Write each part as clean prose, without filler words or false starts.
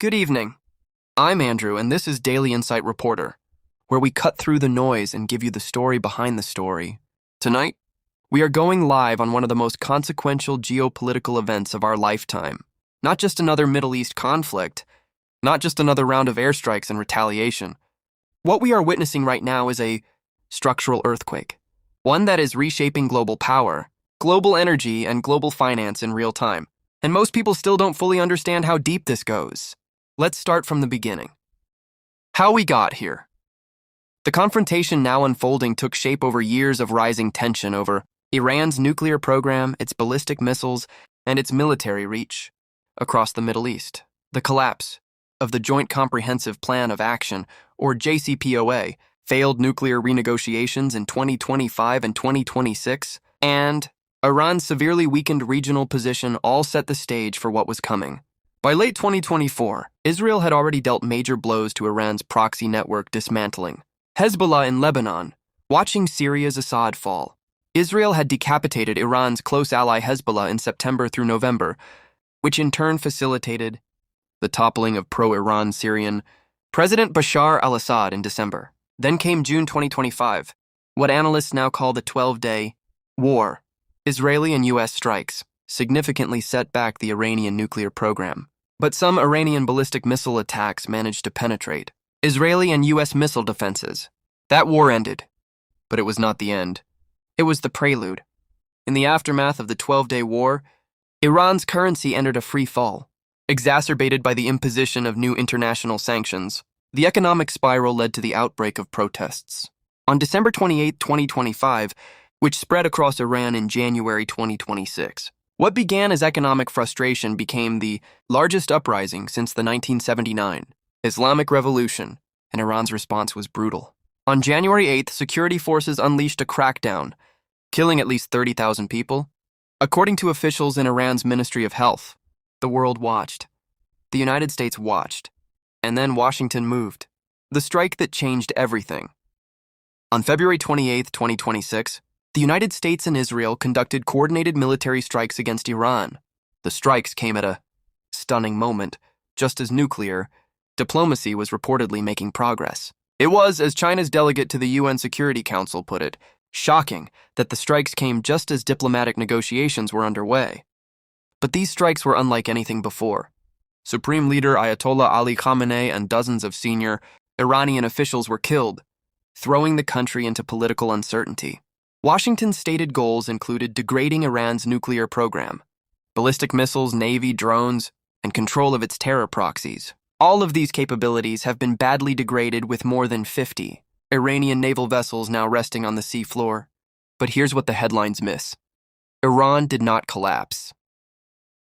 Good evening. I'm Andrew, and this is Daily Insight Reporter, where we cut through the noise and give you the story behind the story. Tonight, we are going live on one of the most consequential geopolitical events of our lifetime. Not just another Middle East conflict, not just another round of airstrikes and retaliation. What we are witnessing right now is a structural earthquake, one that is reshaping global power, global energy, and global finance in real time. And most people still don't fully understand how deep this goes. Let's start from the beginning. How we got here. The confrontation now unfolding took shape over years of rising tension over Iran's nuclear program, its ballistic missiles, and its military reach across the Middle East. The collapse of the Joint Comprehensive Plan of Action, or JCPOA, failed nuclear renegotiations in 2025 and 2026, and Iran's severely weakened regional position all set the stage for what was coming. By late 2024, Israel had already dealt major blows to Iran's proxy network dismantling. Hezbollah in Lebanon, watching Syria's Assad fall. Israel had decapitated Iran's close ally Hezbollah in September through November, which in turn facilitated the toppling of pro-Iran Syrian President Bashar al-Assad in December. Then came June 2025, what analysts now call the 12-day war. Israeli and U.S. strikes significantly set back the Iranian nuclear program. But some Iranian ballistic missile attacks managed to penetrate Israeli and U.S. missile defenses. That war ended, but it was not the end. It was the prelude. In the aftermath of the 12-day war, Iran's currency entered a free fall, exacerbated by the imposition of new international sanctions. The economic spiral led to the outbreak of protests. On December 28, 2025, which spread across Iran in January 2026. What began as economic frustration became the largest uprising since the 1979 Islamic Revolution, and Iran's response was brutal. On January 8th, security forces unleashed a crackdown, killing at least 30,000 people. According to officials in Iran's Ministry of Health, the world watched. The United States watched. And then Washington moved. The strike that changed everything. On February 28, 2026, the United States and Israel conducted coordinated military strikes against Iran. The strikes came at a stunning moment, just as nuclear diplomacy was reportedly making progress. It was, as China's delegate to the UN Security Council put it, shocking that the strikes came just as diplomatic negotiations were underway. But these strikes were unlike anything before. Supreme Leader Ayatollah Ali Khamenei and dozens of senior Iranian officials were killed, throwing the country into political uncertainty. Washington's stated goals included degrading Iran's nuclear program, ballistic missiles, navy, drones, and control of its terror proxies. All of these capabilities have been badly degraded with more than 50 Iranian naval vessels now resting on the seafloor. But here's what the headlines miss. Iran did not collapse.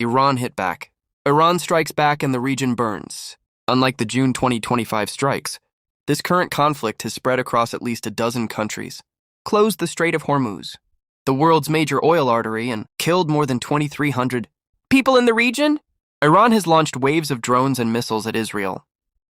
Iran hit back. Iran strikes back and the region burns. Unlike the June 2025 strikes, this current conflict has spread across at least a dozen countries, closed the Strait of Hormuz, the world's major oil artery, and killed more than 2,300 people in the region. Iran has launched waves of drones and missiles at Israel,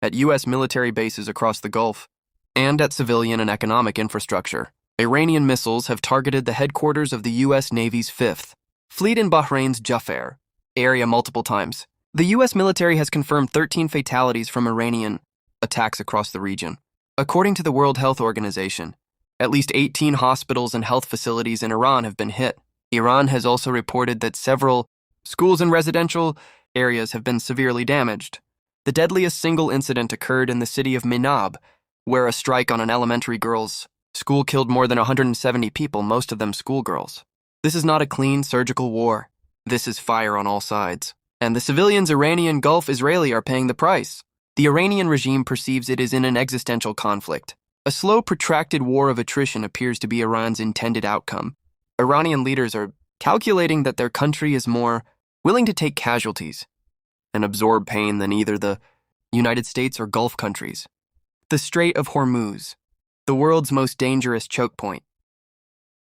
at U.S. military bases across the Gulf, and at civilian and economic infrastructure. Iranian missiles have targeted the headquarters of the U.S. Navy's 5th Fleet in Bahrain's Jafar area multiple times. The U.S. military has confirmed 13 fatalities from Iranian attacks across the region. According to the World Health Organization, at least 18 hospitals and health facilities in Iran have been hit. Iran has also reported that several schools and residential areas have been severely damaged. The deadliest single incident occurred in the city of Minab, where a strike on an elementary girls' school killed more than 170 people, most of them schoolgirls. This is not a clean, surgical war. This is fire on all sides. And the civilians, Iranian, Gulf, Israeli, are paying the price. The Iranian regime perceives it is in an existential conflict. A slow, protracted war of attrition appears to be Iran's intended outcome. Iranian leaders are calculating that their country is more willing to take casualties and absorb pain than either the United States or Gulf countries. The Strait of Hormuz, the world's most dangerous choke point.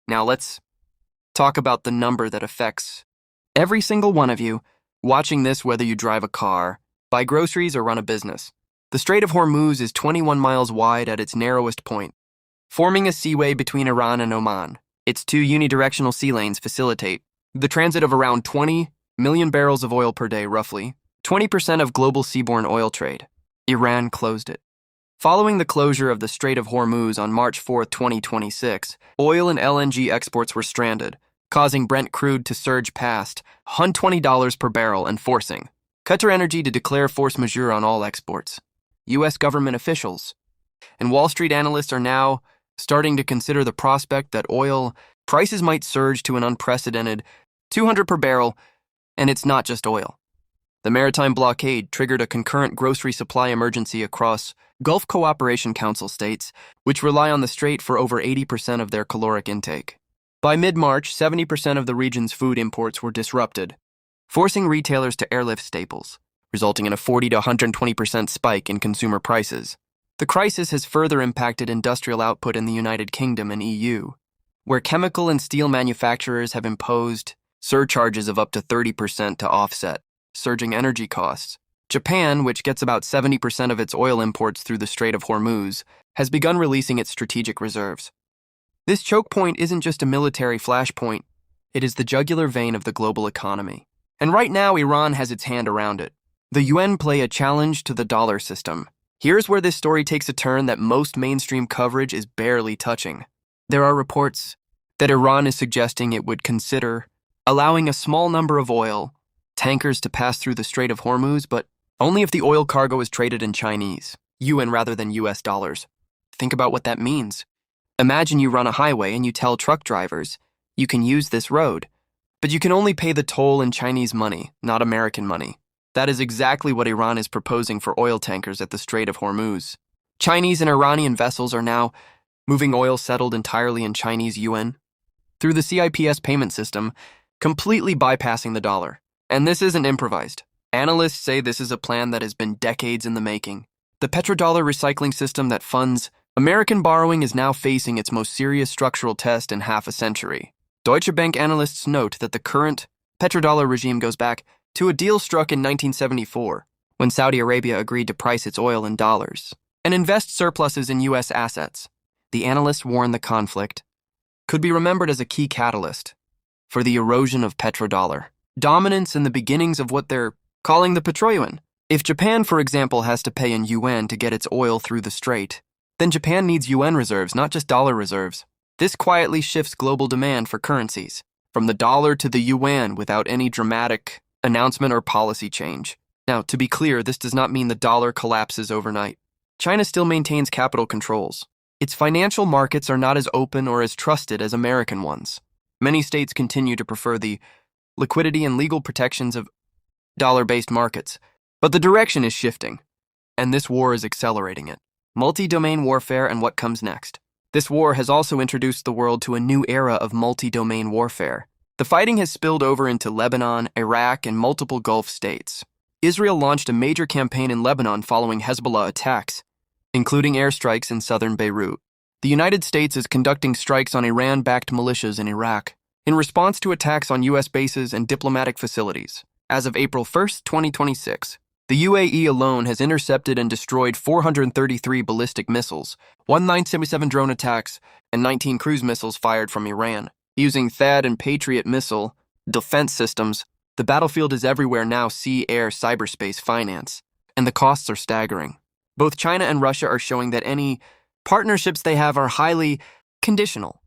Now let's talk about the number that affects every single one of you watching this, whether you drive a car, buy groceries, or run a business. The Strait of Hormuz is 21 miles wide at its narrowest point, forming a seaway between Iran and Oman. Its two unidirectional sea lanes facilitate the transit of around 20 million barrels of oil per day, roughly, 20% of global seaborne oil trade. Iran closed it. Following the closure of the Strait of Hormuz on March 4, 2026, oil and LNG exports were stranded, causing Brent crude to surge past $120 per barrel and forcing QatarEnergy to declare force majeure on all exports. U.S. government officials and Wall Street analysts are now starting to consider the prospect that oil prices might surge to an unprecedented $200 per barrel, and it's not just oil. The maritime blockade triggered a concurrent grocery supply emergency across Gulf Cooperation Council states, which rely on the strait for over 80% of their caloric intake. By mid-March, 70% of the region's food imports were disrupted, forcing retailers to airlift staples, resulting in a 40 to 120% spike in consumer prices. The crisis has further impacted industrial output in the United Kingdom and EU, where chemical and steel manufacturers have imposed surcharges of up to 30% to offset surging energy costs. Japan, which gets about 70% of its oil imports through the Strait of Hormuz, has begun releasing its strategic reserves. This choke point isn't just a military flashpoint, it is the jugular vein of the global economy. And right now, Iran has its hand around it. The Yuan play a challenge to the dollar system. Here's where this story takes a turn that most mainstream coverage is barely touching. There are reports that Iran is suggesting it would consider allowing a small number of oil tankers to pass through the Strait of Hormuz, but only if the oil cargo is traded in Chinese, yuan rather than US dollars. Think about what that means. Imagine you run a highway and you tell truck drivers, you can use this road, but you can only pay the toll in Chinese money, not American money. That is exactly what Iran is proposing for oil tankers at the Strait of Hormuz. Chinese and Iranian vessels are now moving oil settled entirely in Chinese yuan through the CIPS payment system, completely bypassing the dollar. And this isn't improvised. Analysts say this is a plan that has been decades in the making. The Petrodollar recycling system that funds American borrowing is now facing its most serious structural test in half a century. Deutsche Bank analysts note that the current Petrodollar regime goes back to a deal struck in 1974, when Saudi Arabia agreed to price its oil in dollars and invest surpluses in U.S. assets. The analysts warn the conflict could be remembered as a key catalyst for the erosion of petrodollar dominance and the beginnings of what they're calling the Petroyuan. If Japan, for example, has to pay in yuan to get its oil through the strait, then Japan needs yuan reserves, not just dollar reserves. This quietly shifts global demand for currencies, from the dollar to the yuan without any dramatic announcement or policy change. Now, to be clear, this does not mean the dollar collapses overnight. China still maintains capital controls. Its financial markets are not as open or as trusted as American ones. Many states continue to prefer the liquidity and legal protections of dollar-based markets. But the direction is shifting, and this war is accelerating it. Multi-domain warfare and what comes next. This war has also introduced the world to a new era of multi-domain warfare. The fighting has spilled over into Lebanon, Iraq, and multiple Gulf states. Israel launched a major campaign in Lebanon following Hezbollah attacks, including airstrikes in southern Beirut. The United States is conducting strikes on Iran-backed militias in Iraq, in response to attacks on U.S. bases and diplomatic facilities. As of April 1, 2026, the UAE alone has intercepted and destroyed 433 ballistic missiles, 1977 drone attacks, and 19 cruise missiles fired from Iran. Using THAAD and Patriot missile defense systems, the battlefield is everywhere now: sea, air, cyberspace, finance, and the costs are staggering. Both China and Russia are showing that any partnerships they have are highly conditional.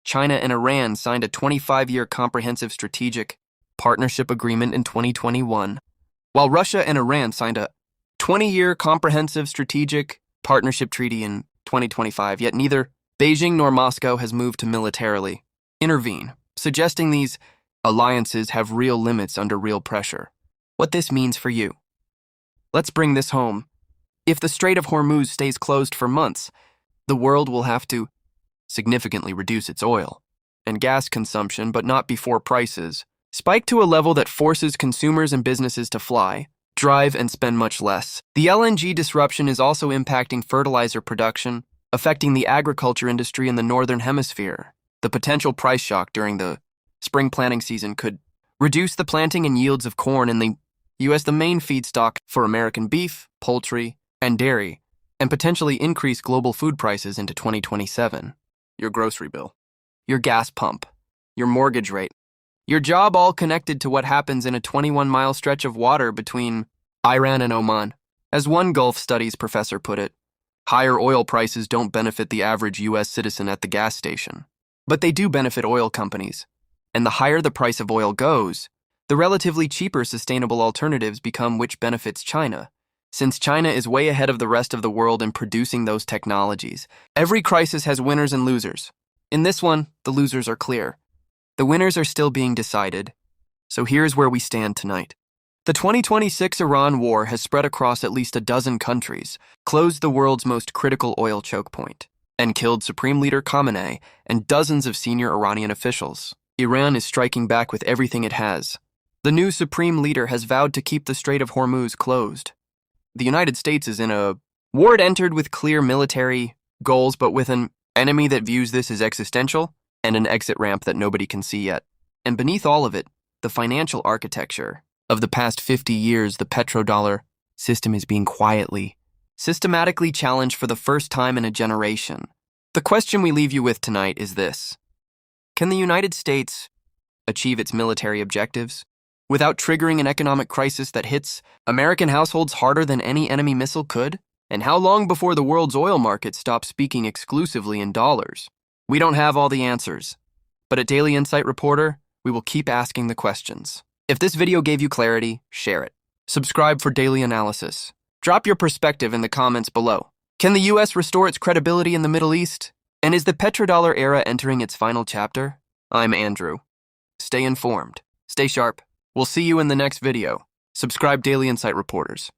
China and Iran signed a 25-year comprehensive strategic partnership agreement in 2021, while Russia and Iran signed a 20-year comprehensive strategic partnership treaty in 2025, yet neither Beijing nor Moscow has moved to militarily intervene, suggesting these alliances have real limits under real pressure. What this means for you. Let's bring this home. If the Strait of Hormuz stays closed for months, the world will have to significantly reduce its oil and gas consumption, but not before prices spike to a level that forces consumers and businesses to fly, drive, and spend much less. The LNG disruption is also impacting fertilizer production, affecting the agriculture industry in the Northern Hemisphere. The potential price shock during the spring planting season could reduce the planting and yields of corn in the U.S., the main feedstock for American beef, poultry, and dairy, and potentially increase global food prices into 2027. Your grocery bill, your gas pump, your mortgage rate, Your job all connected to what happens in a 21-mile stretch of water between Iran and Oman. As one Gulf Studies professor put it, higher oil prices don't benefit the average U.S. citizen at the gas station. But they do benefit oil companies. And the higher the price of oil goes, the relatively cheaper sustainable alternatives become, which benefits China, since China is way ahead of the rest of the world in producing those technologies. Every crisis has winners and losers. In this one, the losers are clear. The winners are still being decided. So here's where we stand tonight. The 2026 Iran war has spread across at least a dozen countries, closed the world's most critical oil choke point, and killed Supreme Leader Khamenei and dozens of senior Iranian officials. Iran is striking back with everything it has. The new Supreme Leader has vowed to keep the Strait of Hormuz closed. The United States is in a war it entered with clear military goals, but with an enemy that views this as existential and an exit ramp that nobody can see yet. And beneath all of it, the financial architecture of the past 50 years, the petrodollar system is being quietly, systematically challenged for the first time in a generation. The question we leave you with tonight is this: can the United States achieve its military objectives without triggering an economic crisis that hits American households harder than any enemy missile could? And how long before the world's oil market stops speaking exclusively in dollars? We don't have all the answers, but at Daily Insight Reporter, we will keep asking the questions. If this video gave you clarity, share it. Subscribe for daily analysis. Drop your perspective in the comments below. Can the U.S. restore its credibility in the Middle East? And is the petrodollar era entering its final chapter? I'm Andrew. Stay informed. Stay sharp. We'll see you in the next video. Subscribe Daily Insight Reporters.